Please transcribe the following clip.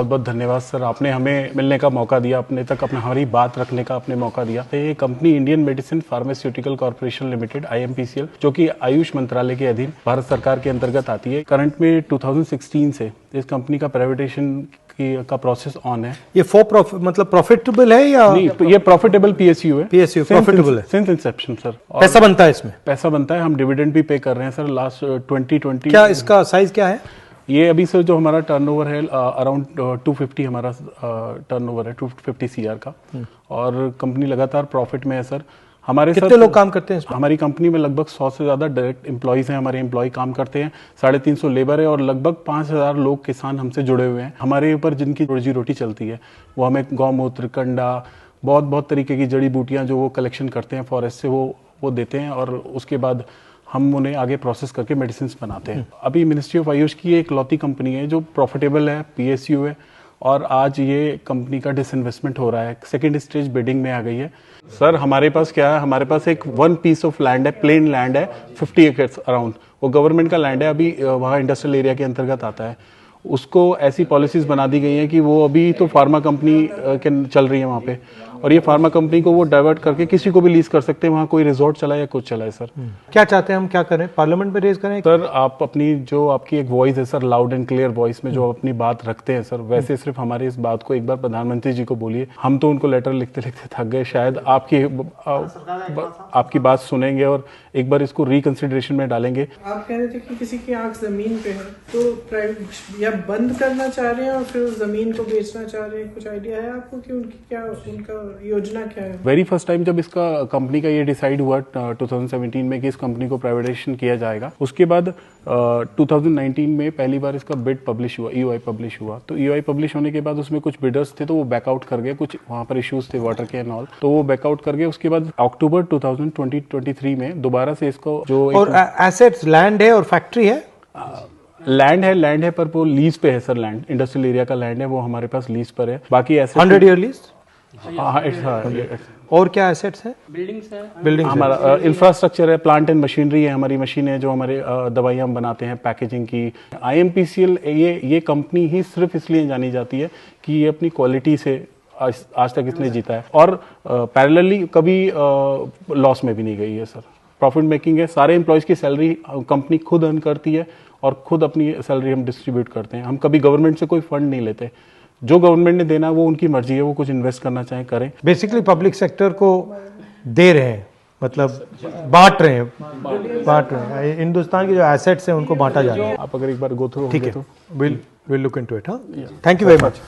बहुत बहुत धन्यवाद सर, आपने हमें मिलने का मौका दिया, अपने तक अपना हमारी बात रखने का आपने मौका दिया। तो ये company Indian medicine pharmaceutical corporation limited IMPCL, जो कि आयुष मंत्रालय के अधीन भारत सरकार के अंतर्गत आती है। करंट में 2016 से इस कंपनी का प्राइवेटाइजेशन का प्रोसेस ऑन है। ये मतलब प्रॉफिटेबल है या नहीं, ये प्रॉफिटेबल PSU है। PSU प्रॉफिटेबल है सिंस इंसेप्शन सर। पैसा बनता है इसमें? पैसा बनता है, हम डिविडेंड भी पे कर रहे हैं सर लास्ट 2020। क्या इसका साइज क्या है? ये अभी सर जो हमारा टर्नओवर है अराउंड 250 हमारा टर्नओवर है 250 CR का, और कंपनी लगातार प्रॉफिट में है सर। हमारे कितने लोग काम करते हैं? हमारी कंपनी में लगभग 100 से ज़्यादा डायरेक्ट एम्प्लॉयज़ हैं, हमारे एम्प्लॉय काम करते हैं, 350 लेबर है, और लगभग 5000 लोग किसान हमसे जुड़े हुए हैं। हमारे ऊपर जिनकी रोजी रोटी चलती है वो हमें गौमूत्र, कंडा, बहुत तरीके की जड़ी बूटियाँ जो वो कलेक्शन करते हैं फॉरेस्ट से, वो देते हैं, और उसके बाद हम उन्हें आगे प्रोसेस करके मेडिसिन बनाते हैं। अभी मिनिस्ट्री ऑफ आयुष की एक लौती कंपनी है जो प्रॉफिटेबल है, PSU है, और आज ये कंपनी का डिसइन्वेस्टमेंट हो रहा है, सेकंड स्टेज बिडिंग में आ गई है। सर हमारे पास क्या है, हमारे पास एक 1 पीस ऑफ लैंड है, प्लेन लैंड है, 50 एकर्स अराउंड, वो गवर्नमेंट का लैंड है, अभी वहाँ इंडस्ट्रियल एरिया के अंतर्गत आता है। उसको ऐसी पॉलिसीज बना दी गई हैं कि वो अभी तो फार्मा कंपनी के चल रही है वहाँ पे, और ये फार्मा कंपनी को वो डाइवर्ट करके किसी को भी लीज कर सकते हैं, वहाँ कोई रिजॉर्ट चलाए या कुछ चलाए सर। क्या चाहते हैं हम, क्या करें, पार्लियामेंट में रेज करें? सर आप अपनी जो आपकी एक वॉइस है sir, loud and clear voice में जो अपनी बात रखते हैं सर, वैसे सिर्फ हमारी इस बात को एक बार प्रधानमंत्री जी को बोलिए। हम तो उनको लेटर लिखते लिखते थक गए, शायद आपकी बात सुनेंगे और एक बार इसको रिकंसिडरेशन में डालेंगे। आप कह रहे थे कि किसी की आंख जमीन पे है, तो प्राइवेट या बंद करना चाह रहे हैं और फिर जमीन को बेचना चाह रहे हैं, कुछ आइडिया है आपको कि उनकी क्या, उनका योजना क्या है? वेरी फर्स्ट टाइम जब इसका कंपनी का ये डिसाइड हुआ 2017 में कि इस कंपनी को प्राइवेटाइजेशन किया जाएगा, उसके बाद 2019 में पहली बार इसका बिड पब्लिश हुआ, EOI पब्लिश हुआ। तो EOI पब्लिश होने के बाद उसमें कुछ बिडर्स थे तो वो बैकआउट कर गए, कुछ वहाँ पर इश्यूज थे वाटर के एंड ऑल, तो वो बैकआउट कर गए। उसके बाद अक्टूबर 2023 में दोबारा से इसको जो और एसेट्स, लैंड है और फैक्ट्री है? लैंड है पर वो लीज पे है सर, लैंड इंडस्ट्रियल एरिया का लैंड है, वो हमारे पास लीज पर है। बाकी ऐसे 100 ईयर लीज। और क्या एसेट्स है? बिल्डिंग्स हमारा इंफ्रास्ट्रक्चर है, प्लांट एंड मशीनरी है, हमारी मशीन है जो हमारे दवाइयाँ हम बनाते हैं, पैकेजिंग की। IMPCL ये कंपनी ही सिर्फ इसलिए जानी जाती है कि ये अपनी क्वालिटी से आज तक इसने जीता है, और पैरेलली कभी लॉस में भी नहीं गई है सर। प्रॉफिट मेकिंग है, सारे एम्प्लॉयज़ की सैलरी कंपनी खुद अर्न करती है, और खुद अपनी सैलरी हम डिस्ट्रीब्यूट करते हैं। हम कभी गवर्नमेंट से कोई फंड नहीं लेते, जो गवर्नमेंट ने देना वो उनकी मर्जी है, वो कुछ इन्वेस्ट करना चाहे करें। बेसिकली पब्लिक सेक्टर को दे रहे हैं, मतलब बांट रहे हैं। हिंदुस्तान के जो एसेट्स हैं उनको बांटा जा रहा है। आप अगर एक बार गो थ्रू, ठीक है, विल लुक इनटू इट। हाँ, थैंक यू वेरी मच।